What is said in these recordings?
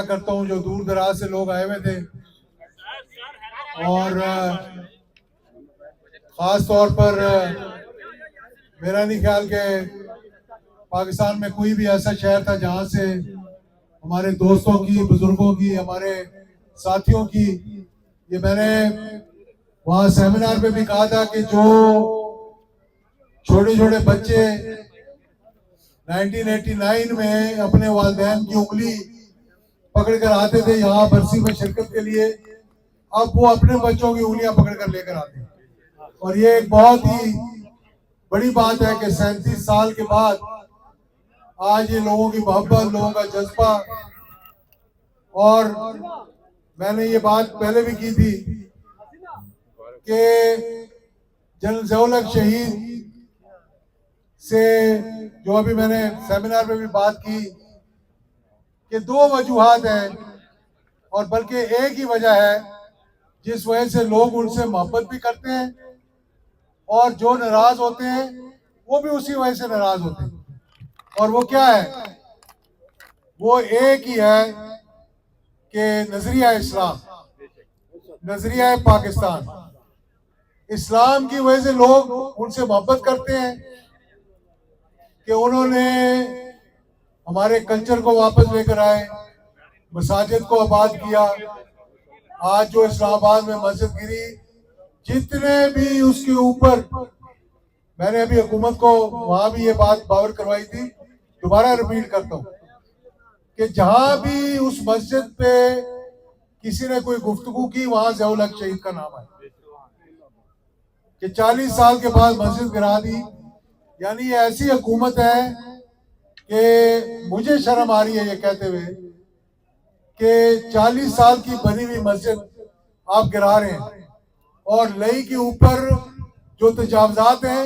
کرتا ہوں جو دور دراز سے لوگ آئے ہوئے تھے، اور خاص طور پر میرا نہیں خیال کہ پاکستان میں کوئی بھی ایسا شہر تھا جہاں سے ہمارے دوستوں کی، بزرگوں کی، ہمارے ساتھیوں کی، یہ میں نے وہاں سیمینار پہ بھی کہا تھا کہ جو چھوٹے چھوٹے بچے 1989 میں اپنے والدین کی انگلی پکڑ کر آتے تھے یہاں برسی میں شرکت کے لیے، اب وہ اپنے بچوں کی انگلیاں پکڑ کر لے کر آتے ہیں. اور یہ ایک بہت ہی بڑی بات ہے کہ 37 سال کے بعد آج یہ لوگوں کی محبت، لوگوں کا جذبہ. اور میں نے یہ بات پہلے بھی کی تھی کہ جنرل ضیاء الحق شہید سے جو ابھی میں نے سیمینار میں بھی بات کی کہ دو وجوہات ہیں، اور بلکہ ایک ہی وجہ ہے جس وجہ سے لوگ ان سے محبت بھی کرتے ہیں، اور جو ناراض ہوتے ہیں وہ بھی اسی وجہ سے ناراض ہوتے ہیں. اور وہ کیا ہے؟ وہ ایک ہی ہے کہ نظریہ اسلام، نظریہ پاکستان. اسلام کی وجہ سے لوگ ان سے محبت کرتے ہیں کہ انہوں نے ہمارے کلچر کو واپس لے کر آئے، مساجد کو آباد کیا. آج جو اسلام آباد میں مسجد گری، جتنے بھی اس کے اوپر، میں نے ابھی حکومت کو وہاں بھی یہ بات باور کروائی تھی، دوبارہ ریپیٹ کرتا ہوں کہ جہاں بھی اس مسجد پہ کسی نے کوئی گفتگو کی وہاں ضیاء الحق شہید کا نام ہے کہ 40 سال کے بعد مسجد گرا دی. یعنی یہ ایسی حکومت ہے کہ مجھے شرم آ رہی ہے یہ کہتے ہوئے کہ 40 سال کی بنی ہوئی مسجد آپ گرا رہے ہیں، اور لئی کے اوپر جو تجاوزات ہیں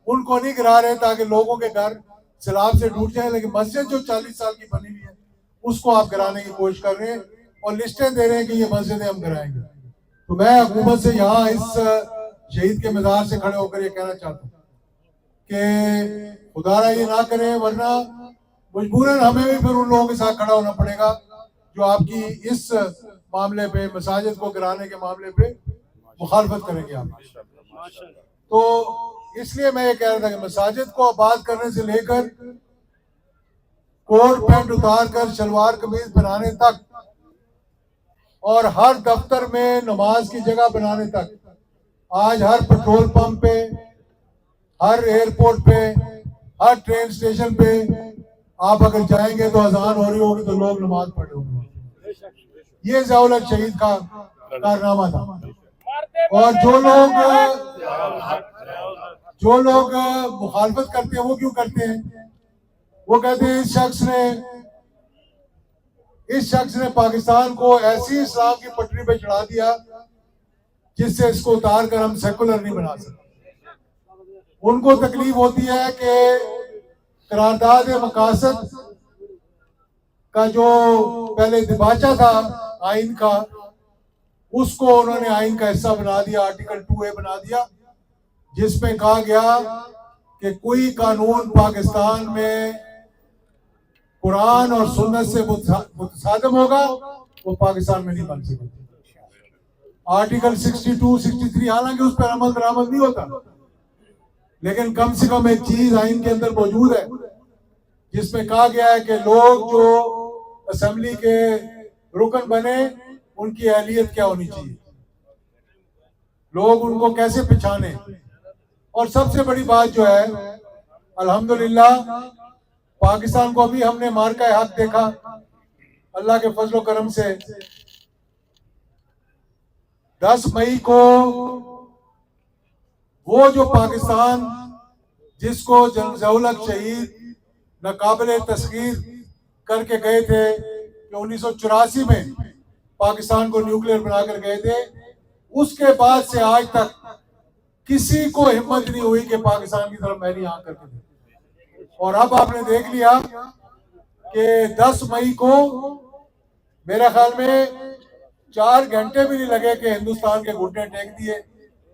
ان کو نہیں گرا رہے تاکہ لوگوں کے گھر سیلاب سے ڈوب جائیں، لیکن مسجد جو 40 سال کی بنی ہوئی ہے اس کو آپ گرانے کی کوشش کر رہے ہیں اور لسٹیں دے رہے ہیں کہ یہ مسجدیں ہم گرائیں گے. تو میں حکومت سے یہاں اس شہید کے مزار سے کھڑے ہو کر یہ کہنا چاہتا ہوں کہ خدا را یہ نہ کرے، ورنہ مجبوراً ہمیں بھی پھر ان لوگوں کے ساتھ کھڑا ہونا پڑے گا جو آپ کی اس معاملے پہ، مساجد کو گرانے کے معاملے پہ مخالفت کریں گے. آپ تو اس لیے میں یہ کہہ رہا تھا کہ مساجد کو آباد کرنے سے لے کر کوٹ پینٹ اتار کر شلوار قمیض بنانے تک، اور ہر دفتر میں نماز کی جگہ بنانے تک، آج ہر پیٹرول پمپ پہ، ہر ایئرپورٹ پہ، ہر ٹرین اسٹیشن پہ آپ اگر جائیں گے تو اذان ہو رہی ہوگی تو لوگ نماز پڑھ رہے ہوں گے. یہ ضیاء الحق شہید کا کارنامہ تھا. اور جو لوگ مخالفت کرتے ہیں وہ کیوں کرتے ہیں؟ وہ کہتے ہیں اس شخص نے پاکستان کو ایسی اسلام کی پٹری پہ چڑھا دیا جس سے اس کو اتار کر ہم سیکولر نہیں بنا سکتے. ان کو تکلیف ہوتی ہے کہ قرارداد مقاصد کا جو پہلے دباچہ تھا آئین کا، اس کو انہوں نے آئین کا حصہ بنا دیا، آرٹیکل 2A بنا دیا، جس میں کہا گیا کہ کوئی قانون پاکستان میں قرآن اور سنت سے متصادم ہوگا وہ پاکستان میں نہیں بن سکے. آرٹیکل 62 63 حالانکہ اس پر عمل درآمد نہیں ہوتا، لیکن کم سے کم ایک چیز آئین کے اندر موجود ہے جس میں کہا گیا ہے کہ لوگ جو اسمبلی کے رکن بنے ان کی اہلیت کیا ہونی چاہیے، لوگ ان کو کیسے پہچانے. اور سب سے بڑی بات جو ہے، الحمدللہ پاکستان کو بھی ہم نے مارکہ حق دیکھا اللہ کے فضل و کرم سے. 10 مئی کو وہ جو پاکستان جس کو جنرل ضیاء الحق شہید ناقابل تسخیر کر کے گئے تھے کہ 1984 میں پاکستان کو نیوکلیر بنا کر گئے تھے، اس کے بعد سے آج تک کسی کو ہمت نہیں ہوئی کہ پاکستان کی طرف میری آنکھ کر کے دے. اور اب آپ نے دیکھ لیا کہ 10 مئی کو میرے خیال میں 4 گھنٹے بھی نہیں لگے کہ ہندوستان کے گھٹنے ٹیک دیے،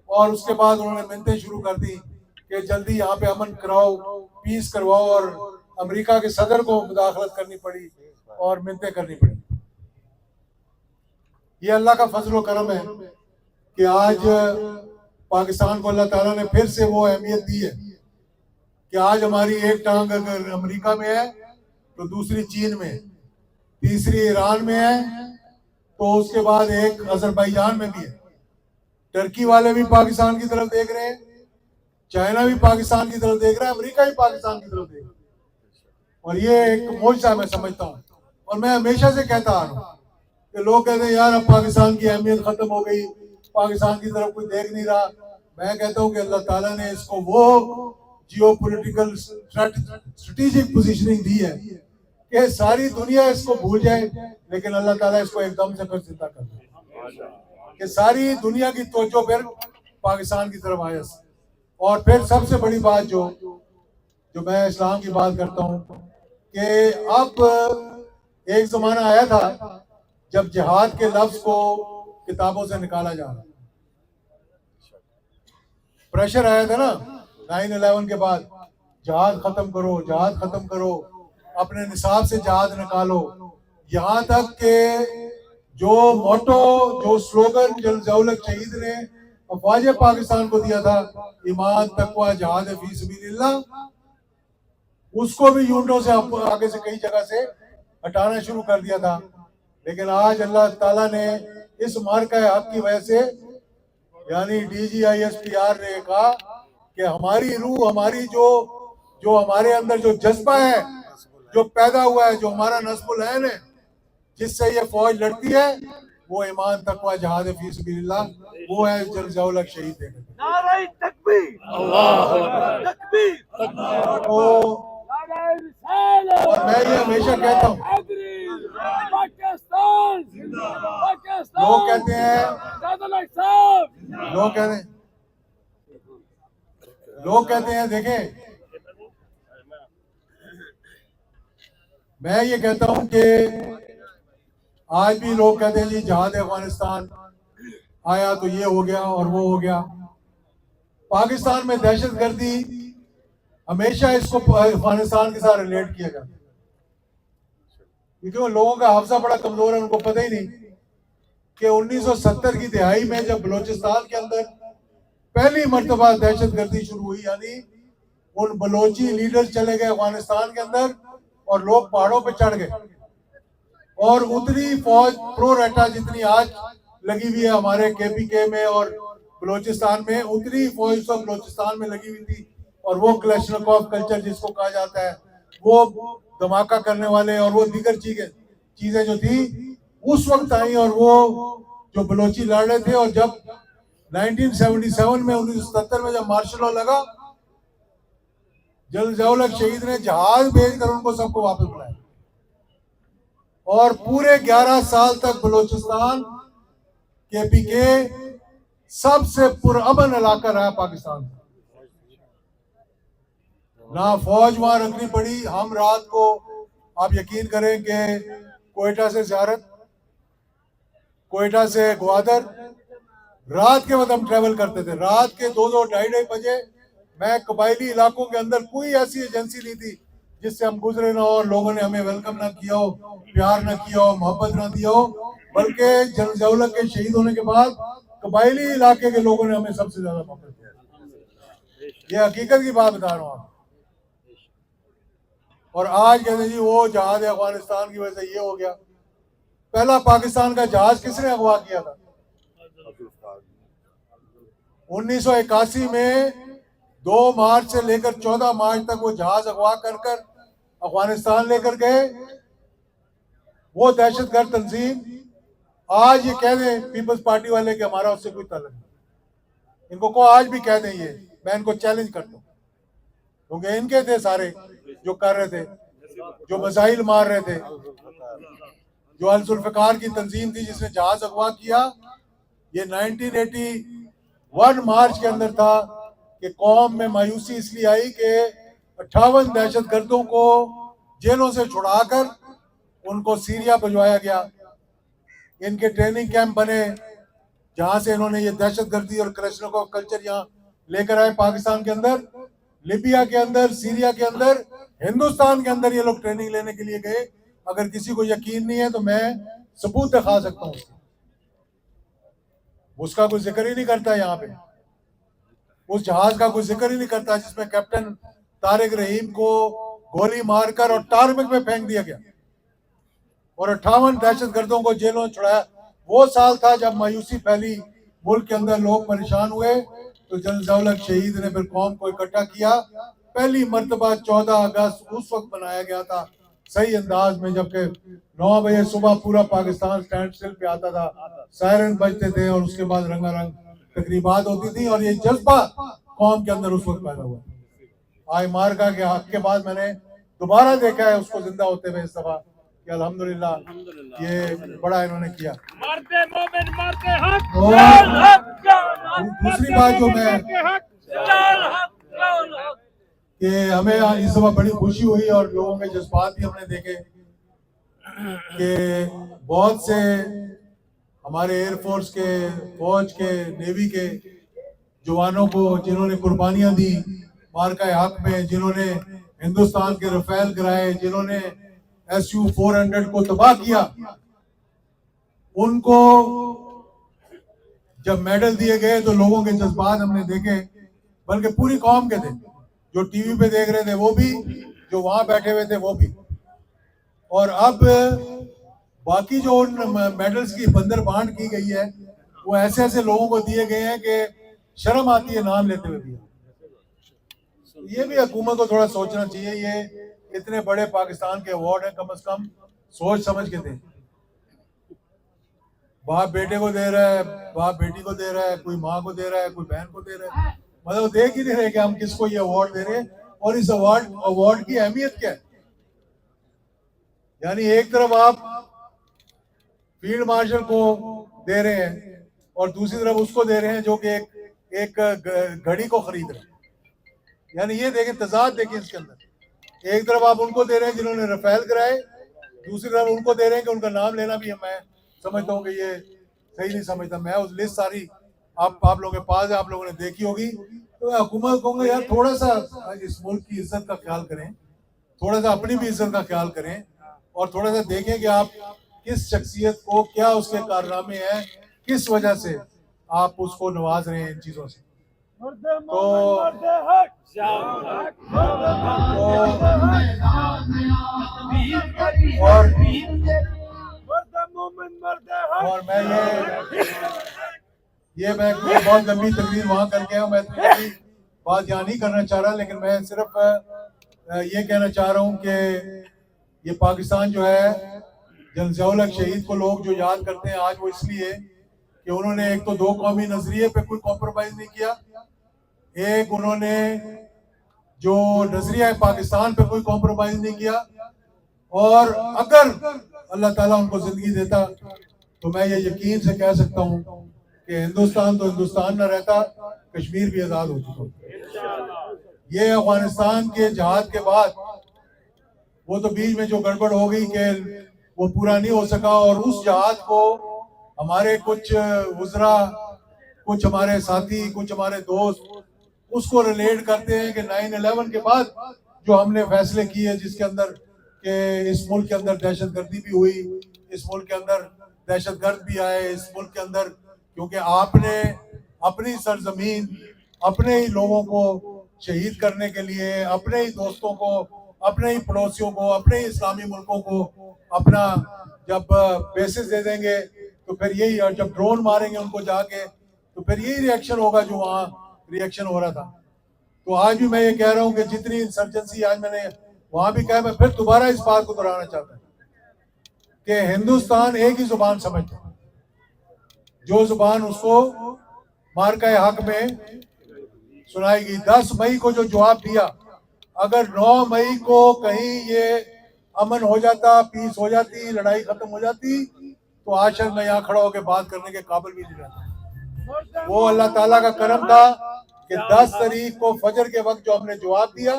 اور اس کے بعد انہوں نے منتیں شروع کر دی کہ جلدی یہاں پہ امن کراؤ، پیس کرواؤ، اور امریکہ کے صدر کو مداخلت کرنی پڑی اور منتیں کرنی پڑی. یہ اللہ کا فضل و کرم ہے کہ آج پاکستان کو اللہ تعالیٰ نے پھر سے وہ اہمیت دی ہے کہ آج ہماری ایک ٹانگ اگر امریکہ میں ہے تو دوسری چین میں، تیسری ایران میں ہے، تو اس کے بعد ایک آذربائیجان میں بھی ہے۔ ٹرکی والے بھی پاکستان کی طرف دیکھ رہے ہیں، چائنا بھی پاکستان کی طرف دیکھ رہا ہے، امریکہ بھی پاکستان کی طرف دیکھ رہا ہے، اور یہ ایک معجزہ میں سمجھتا ہوں۔ اور میں ہمیشہ سے کہتا آ رہا ہوں کہ لوگ کہتے ہیں یار اب پاکستان کی اہمیت ختم ہو گئی، پاکستان کی طرف کوئی دیکھ نہیں رہا۔ میں کہتا ہوں کہ اللہ تعالیٰ نے اس کو وہ جیو پولیٹیکل اسٹریٹجک پوزیشننگ دی ہے کہ ساری دنیا اس کو بھول جائے، لیکن اللہ تعالیٰ اس کو ایک دم سے پھر زندہ کر دے کہ ساری دنیا کی توجہ پھر پاکستان کی طرف آئے۔ اور پھر سب سے بڑی بات جو میں اسلام کی بات کرتا ہوں کہ اب ایک زمانہ آیا تھا جب جہاد کے لفظ کو کتابوں سے نکالا جا رہا، پریشر آیا تھا نا 9/11 کے بعد، جہاد ختم کرو، جہاد ختم کرو، اپنے نصاب سے جہاد نکالو، یہاں تک کہ جو موٹو، جو سلوگن جنرل ضیاء الحق شہید نے افواج پاکستان کو دیا تھا، ایمان تقوی جہاد فی سبیل اللہ، اس کو بھی یونٹوں سے آگے سے کئی جگہ سے ہٹانا شروع کر دیا تھا۔ لیکن آج اللہ تعالیٰ نے اس معرکہ حق کی وجہ سے، یعنی DGISPR نے کہا کہ ہماری روح، ہماری جو ہمارے اندر جو جذبہ ہے، جو پیدا ہوا ہے، جو ہمارا نصب العین ہے، جس سے یہ فوج لڑتی ہے، وہ ایمان تقوی جہاد فی سبیل اللہ، وہ ہے جنرل ضیاء الحق شہید ہے۔ نعرہ تکبیر، اللہ اکبر، تکبیر، اور میں یہ ہمیشہ کہتا ہوں، پاکستان، لوگ کہتے ہیں لوگ کہتے ہیں دیکھیں، میں یہ کہتا ہوں کہ آج بھی لوگ کہتے ہیں جی جہاد افغانستان آیا تو یہ ہو گیا اور وہ ہو گیا۔ پاکستان میں دہشت گردی ہمیشہ اس کو افغانستان کے ساتھ ریلیٹ کیا جاتا ہے، کیونکہ لوگوں کا حافظہ بڑا کمزور ہے، ان کو پتہ ہی نہیں کہ 1970 کی دہائی میں جب بلوچستان کے اندر پہلی مرتبہ دہشت گردی شروع ہوئی، یعنی ان بلوچی لیڈر چلے گئے افغانستان کے اندر اور لوگ پہاڑوں پہ چڑھ گئے، اور اتنی فوج پرو ریٹا جتنی آج لگی ہوئی ہے ہمارے KPK میں اور بلوچستان میں، اتنی فوج تو بلوچستان میں لگی ہوئی تھی، اور وہ کلشنکوف کلچر جس کو کہا جاتا ہے، وہ دھماکہ کرنے والے اور وہ دیگر چیزیں جو تھی اس وقت آئیں، اور وہ جو بلوچی لڑ رہے تھے۔ اور جب 1977 میں 1977 میں جب مارشل لا لگا، جنرل ضیاء الحق شہید نے جہاز بھیج کر ان کو سب کو واپس بلایا، اور پورے 11 سال تک بلوچستان KPK سب سے پرامن علاقہ رہا پاکستان کا، نہ فوج وہاں رکھنی پڑی۔ ہم رات کو، آپ یقین کریں کہ کوئٹہ سے زیارت، کوئٹہ سے گوادر، رات کے وقت ہم ٹریول کرتے تھے، رات کے 2 2 بجے۔ میں قبائلی علاقوں کے اندر کوئی ایسی ایجنسی نہیں تھی جس سے ہم گزرے نہ ہو اور لوگوں نے ہمیں ویلکم نہ کیا ہو، پیار نہ کیا ہو، محبت نہ دیا ہو، بلکہ جنرل ضیاء الحق کے شہید ہونے کے بعد قبائلی علاقے کے لوگوں نے ہمیں سب سے زیادہ محبت کیا۔ یہ حقیقت کی بات بتا رہا ہوں آپ۔ اور آج کہتے ہیں جی وہ جہاز افغانستان کی وجہ سے یہ ہو گیا۔ پہلا پاکستان کا جہاز کس نے اغوا کیا تھا؟ 1981 میں 2 مارچ سے لے کر 14 مارچ تک وہ جہاز اغوا کر افغانستان لے کر گئے۔ وہ دہشت گرد تنظیم آج یہ کہہ دیں پیپلز پارٹی والے کہ ہمارا اس سے کوئی تعلق نہیں، ان کو آج بھی کہہ دیں، یہ میں ان کو چیلنج کرتا ہوں، کیونکہ ان کے تھے سارے جو کر رہے تھے، جو مسائل مار رہے تھے، جو الذوالفقار کی تنظیم تھی جس نے جہاز اغوا کیا۔ یہ 1981 مارچ کے اندر تھا کہ قوم میں مایوسی اس لیے آئی کہ 58 دہشت گردوں کو جیلوں سے چھڑا کر ان کو سیریا بھجوایا گیا۔ ان کے ٹریننگ کیمپ بنے جہاں سے انہوں نے یہ دہشت گردی اور کلشنکوف کلچر یہاں لے کر آئے پاکستان کے اندر، لیبیا کے اندر، سیریا کے اندر، ہندوستان کے اندر یہ لوگ ٹریننگ لینے کے لیے گئے۔ اگر کسی کو یقین نہیں ہے تو میں ثبوت دکھا سکتا ہوں۔ اس کا کوئی ذکر ہی نہیں کرتا یہاں پہ. اس جہاز کا کوئی ذکر ہی نہیں کرتا جس میں کیپٹن طارق رحیم کو گولی مار کر اور ٹارمک میں پھینک دیا گیا اور 58 دہشت گردوں کو جیلوں میں چھڑایا. وہ سال تھا جب مایوسی پھیلی ملک کے اندر, لوگ پریشان ہوئے, تو جنرل ضیاء الحق شہید نے پھر قوم کو اکٹھا کیا. پہلی مرتبہ 14 اگست اس وقت منایا گیا تھا صحیح انداز میں, جبکہ 9 بجے صبح پورا پاکستان سٹینڈ سٹل پہ آتا تھا, سائرن بجتے تھے اور اس کے بعد رنگا رنگ تقریبات ہوتی تھی, اور یہ جذبہ قوم کے اندر اس وقت پیدا ہوا. آج مارکا کے حق کے بعد میں نے دوبارہ دیکھا ہے اس کو زندہ ہوتے ہوئے اس دفعہ کہ الحمدللہ یہ بڑا انہوں نے کیا. مارتے مومن مارتے حق, اور جان حق, جان حق. دوسری بات جو میں جان حق, جان حق. کہ ہمیں اس دفعہ بڑی خوشی ہوئی اور لوگوں کے جذبات بھی ہم نے دیکھے کہ بہت سے ہمارے ایئر فورس کے, فوج کے, نیوی کے جوانوں کو جنہوں نے قربانیاں دی مارکہ حق میں, جنہوں نے ہندوستان کے رفیل گرائے, جنہوں نے SU-400 کو تباہ کیا, ان کو جب میڈل دیے گئے تو لوگوں کے جذبات ہم نے دیکھے, بلکہ پوری قوم کے تھے, جو ٹی وی پہ دیکھ رہے تھے وہ بھی, جو وہاں بیٹھے ہوئے تھے وہ بھی. اور اب باقی جو ان میڈلز کی بندر بانٹ کی گئی ہے وہ ایسے ایسے لوگوں کو دیے گئے ہیں کہ شرم آتی ہے نام لیتے ہوئے بھی. یہ بھی حکومت کو تھوڑا سوچنا چاہیے, یہ اتنے بڑے پاکستان کے ایوارڈ ہیں, کم از کم سوچ سمجھ کے دیں. باپ بیٹے کو دے رہا ہے, باپ بیٹی کو دے رہا ہے, کوئی ماں کو دے رہا ہے, کوئی بہن کو دے رہا ہے, مطلب دیکھ ہی نہیں رہے کہ ہم کس کو یہ ایوارڈ دے رہے ہیں اور اس ایوارڈ کی اہمیت کیا ہے. یعنی ایک طرف آپ فیلڈ مارشل کو دے رہے ہیں اور دوسری طرف اس کو دے رہے ہیں جو کہ ایک گھڑی کو خرید رہے ہیں. یعنی یہ دیکھیں تضاد دیکھیں اس کے اندر, ایک طرف آپ ان کو دے رہے ہیں جنہوں نے رفیل کرائے, دوسری طرف ان کو دے رہے ہیں کہ ان کا نام لینا بھی میں سمجھتا ہوں کہ یہ صحیح نہیں سمجھتا. میں اس لسٹ ساری آپ لوگوں کے پاس ہے, آپ لوگوں نے دیکھی ہوگی. تو حکومت کہوں گا یار تھوڑا سا اس ملک کی عزت کا خیال کریں, تھوڑا سا اپنی بھی عزت کا خیال کریں, اور تھوڑا سا دیکھیں کہ آپ کس شخصیت کو, کیا اس کے کارنامے ہیں, کس وجہ سے آپ اس کو نواز رہے ہیں ان چیزوں سے. تو اور میں میں بہت لمبی تقریر وہاں کر کے ہوں, میں بات یہاں نہیں کرنا چاہ رہا, لیکن میں صرف یہ کہنا چاہ رہا ہوں کہ یہ پاکستان جو ہے, جنرل ضیاء الحق شہید کو لوگ جو یاد کرتے ہیں آج, وہ اس لیے کہ انہوں نے ایک تو 2 قومی نظریے پہ کوئی کمپرومائز نہیں کیا, ایک انہوں نے جو نظریہ پاکستان پہ کوئی کمپرومائز نہیں کیا, اور اگر اللہ تعالیٰ ان کو زندگی دیتا تو میں یہ یقین سے کہہ سکتا ہوں کہ ہندوستان تو ہندوستان نہ رہتا, کشمیر بھی آزاد ہو چکا. یہ افغانستان کے جہاد کے بعد وہ تو بیچ میں جو گڑبڑ ہو گئی کہ وہ پورا نہیں ہو سکا, اور اس جہاد کو ہمارے کچھ وزراء, کچھ ہمارے ساتھی, کچھ ہمارے دوست اس کو ریلیٹ کرتے ہیں کہ 9/11 کے بعد جو ہم نے فیصلے کیے, جس کے اندر کہ اس ملک کے اندر دہشت گردی بھی ہوئی, اس ملک کے اندر دہشت گرد بھی آئے, اس ملک کے اندر کیونکہ آپ نے اپنی سرزمین, اپنے ہی لوگوں کو شہید کرنے کے لیے, اپنے ہی دوستوں کو, اپنے ہی پڑوسیوں کو, اپنے ہی اسلامی ملکوں کو اپنا جب بیسز دے دیں گے تو پھر یہی, اور جب ڈرون ماریں گے ان کو جا کے تو پھر یہی ری ایکشن ہوگا جو وہاں ری ایکشن ہو رہا تھا. تو آج بھی میں یہ کہہ رہا ہوں کہ جتنی انسرجنسی آج میں نے وہاں بھی کہا, میں پھر دوبارہ اس بات کو دہرانا چاہتا ہوں کہ ہندوستان ایک ہی زبان سمجھتا ہے, جو زبان اس کو مارکہ حق میں سنائی گئی. 10 مئی کو جو جواب دیا, اگر 9 مئی کو کہیں یہ امن ہو جاتا, پیس ہو جاتی, لڑائی ختم ہو جاتی, تو آج شاید میں یہاں کھڑا ہو کے بات کرنے کے قابل بھی نہیں رہتا. وہ اللہ تعالیٰ کا کرم تھا کہ 10 تاریخ کو فجر کے وقت جو ہم نے جواب دیا,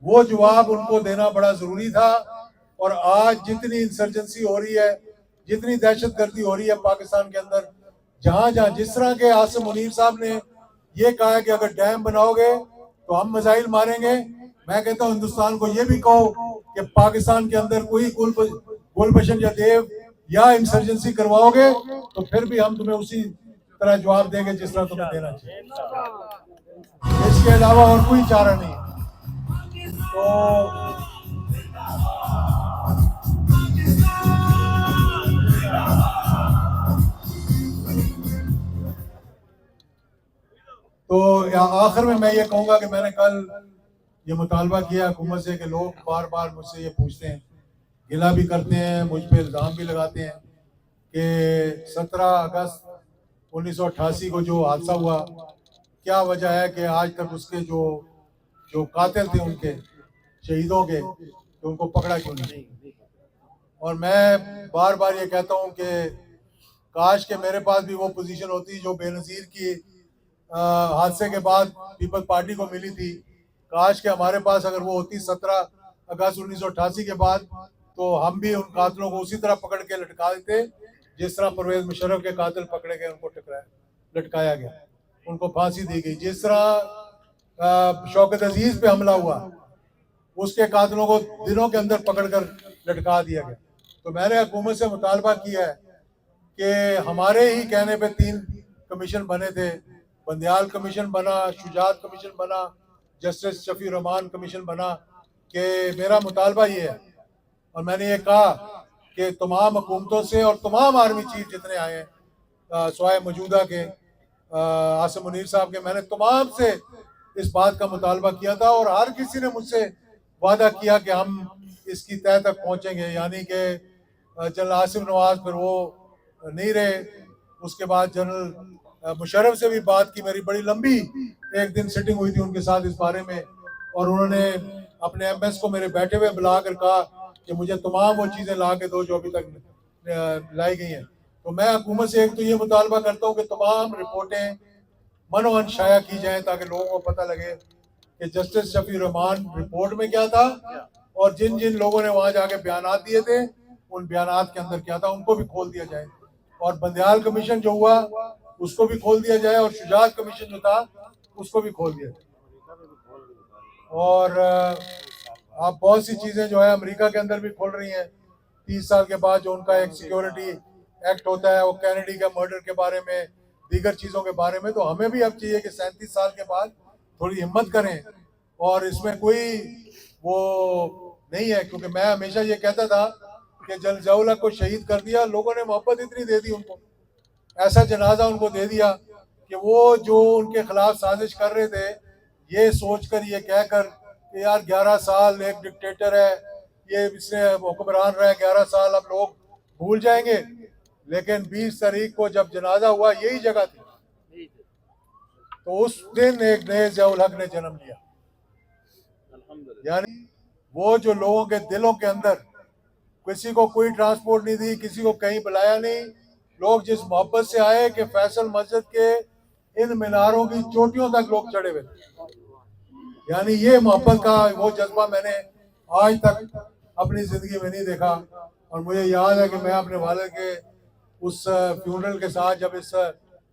وہ جواب ان کو دینا بڑا ضروری تھا. اور آج جتنی انسرجنسی ہو رہی ہے, جتنی دہشت گردی ہو رہی ہے پاکستان کے اندر, جہاں جس طرح کے عاصم منیر صاحب نے یہ کہا کہ اگر ڈیم بناؤ گے تو ہم میزائل ماریں گے, میں کہتا ہوں ہندوستان کو یہ بھی کہو کہ پاکستان کے اندر کوئی گلبشن یا دیو یا انسرجنسی کرواؤ گے تو پھر بھی ہم تمہیں اسی طرح جواب دیں گے جس طرح تمہیں دینا چاہیے. اس کے علاوہ اور کوئی چارہ نہیں ہے. تو آخر میں یہ کہوں گا کہ میں نے کل یہ مطالبہ کیا حکومت سے کہ لوگ بار بار مجھ سے یہ پوچھتے ہیں, گلہ بھی کرتے ہیں, مجھ پہ الزام بھی لگاتے ہیں کہ 17 اگست 1988 کو جو حادثہ ہوا, کیا وجہ ہے کہ آج تک اس کے جو قاتل تھے ان کے شہیدوں کے, کہ ان کو پکڑا کیوں نہیں. اور میں بار بار یہ کہتا ہوں کہ کاش کہ میرے پاس بھی وہ پوزیشن ہوتی جو بے نظیر کی حادثے کے بعد پیپلز پارٹی کو ملی تھی. کاش کہ ہمارے پاس اگر وہ ہوتی 17 اگست 1988 کے بعد, تو ہم بھی ان قاتلوں کو اسی طرح پکڑ کے لٹکا دیتے جس طرح پرویز مشرف کے قاتل پکڑے گئے, ان کو لٹکایا گیا, ان کو پھانسی دی گئی. جس طرح شوکت عزیز پہ حملہ ہوا, اس کے قاتلوں کو دنوں کے اندر پکڑ کر لٹکا دیا گیا. تو میں نے حکومت سے مطالبہ کیا ہے کہ ہمارے ہی کہنے پہ 3 کمیشن بنے تھے, بندیال کمیشن بنا, شجاعت کمیشن بنا, جسٹس شفیع الرحمان کمیشن بنا, کہ میرا مطالبہ یہ ہے, اور میں نے یہ کہا کہ تمام حکومتوں سے اور تمام آرمی چیف جتنے آئے ہیں سوائے موجودہ کے عاصم منیر صاحب کے, میں نے تمام سے اس بات کا مطالبہ کیا تھا, اور ہر کسی نے مجھ سے وعدہ کیا کہ ہم اس کی تہہ تک پہنچیں گے. یعنی کہ جنرل آصف نواز پھر وہ نہیں رہے, اس کے بعد جنرل مشرف سے بھی بات کی, میری بڑی لمبی ایک دن سیٹنگ ہوئی تھی ان کے ساتھ اس بارے میں, اور انہوں نے اپنے ایم ایس کو میرے بیٹھے ہوئے بلا کر کہا کہ مجھے تمام وہ چیزیں لا کے دو جو ابھی تک لائی گئی ہیں. تو میں حکومت سے ایک تو یہ مطالبہ کرتا ہوں کہ تمام رپورٹیں منوہن شائع کی جائیں تاکہ لوگوں کو پتہ لگے کہ جسٹس شفیع الرحمان رپورٹ میں کیا تھا, اور جن لوگوں نے وہاں جا کے بیانات دیے تھے ان بیانات کے اندر کیا تھا, ان کو بھی کھول دیا جائے. اور بندیال کمیشن جو ہوا اس کو بھی کھول دیا جائے, اور شجاعت کمیشن جو تھا اس کو بھی کھول دیا جائے. اور آپ بہت سی چیزیں جو ہے امریکہ کے اندر بھی کھول رہی ہیں 30 سال کے بعد, جو ان کا ایک سیکیورٹی ایکٹ ہوتا ہے وہ کینیڈی کا مرڈر کے بارے میں, دیگر چیزوں کے بارے میں. تو ہمیں بھی اب چاہیے کہ 37 سال کے بعد تھوڑی ہمت کریں, اور اس میں کوئی وہ نہیں ہے, کیونکہ میں ہمیشہ یہ کہتا تھا کہ جنرل ضیاء الحق کو شہید کر دیا, لوگوں نے محبت اتنی دے دی ان کو, ایسا جنازہ ان کو دے دیا کہ وہ جو ان کے خلاف سازش کر رہے تھے یہ سوچ کر, یہ کہہ کر کہ یار 11 سال ایک ڈکٹیٹر ہے, یہ اس نے حکمران رہے 11 سال, اب لوگ بھول جائیں گے. لیکن 20 تاریخ کو جب جنازہ ہوا یہی جگہ تھی, تو اس دن ایک نئے ضیاء الحق نے جنم لیا. یعنی وہ جو لوگوں کے دلوں کے اندر, کسی کو کوئی ٹرانسپورٹ نہیں دی, کسی کو کہیں بلایا نہیں, لوگ جس محبت سے آئے کہ فیصل مسجد کے ان میناروں کی چوٹیوں تک لوگ چڑھے ہوئے تھے. یعنی یہ محبت کا وہ جذبہ میں نے آج تک اپنی زندگی میں نہیں دیکھا. اور مجھے یاد ہے کہ میں اپنے والد کے اس فیونرل کے ساتھ جب اس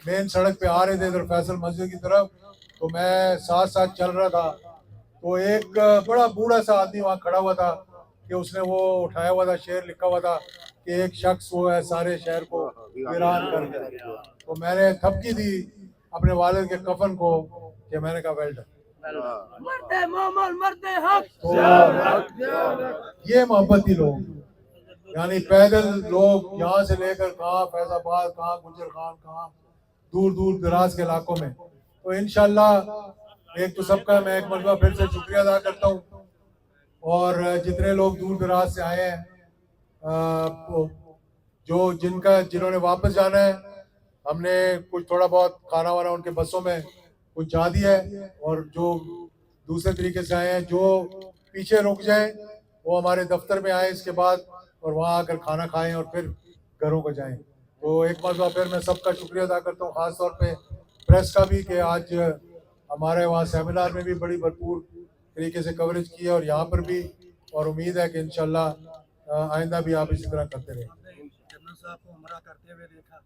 مین سڑک پہ آ رہے تھے ادھر فیصل مسجد کی طرف, تو میں ساتھ چل رہا تھا, تو ایک بڑا بوڑھا سا آدمی وہاں کھڑا ہوا تھا کہ اس نے وہ اٹھایا ہوا تھا, شعر لکھا ہوا تھا کہ ایک شخص وہ ہے سارے شہر کو ویران کر دیا. تو میں نے تھپکی دی اپنے والد کے کفن کو کہ میں نے کہا ویل ڈن. مرتے مومن مرتے حق. یہ محبت تھی لوگ, یعنی پیدل لوگ یہاں سے لے کر کہاں فیض آباد, کہاں گجر خان, کہاں دور دور دراز کے علاقوں میں. تو انشاءاللہ ایک تو سب کا میں ایک مرتبہ پھر سے شکریہ ادا کرتا ہوں, اور جتنے لوگ دور دراز سے آئے ہیں, جنہوں نے واپس جانا ہے, ہم نے کچھ تھوڑا بہت کھانا وانا ان کے بسوں میں کچھ جا دیا ہے, اور جو دوسرے طریقے سے آئے ہیں جو پیچھے رک جائیں وہ ہمارے دفتر میں آئیں اس کے بعد, اور وہاں آ کر کھانا کھائیں اور پھر گھروں کو جائیں. تو ایک مرتبہ پھر میں سب کا شکریہ ادا کرتا ہوں, خاص طور پہ پریس کا بھی کہ آج ہمارے وہاں سیمینار میں بھی بڑی بھرپور طریقے سے کوریج کی ہے, اور یہاں پر بھی, اور امید ہے کہ انشاءاللہ آئندہ بھی آپ اسی طرح کرتے رہیں. جنرل صاحب کو ہمراہ کرتے ہوئے دیکھا.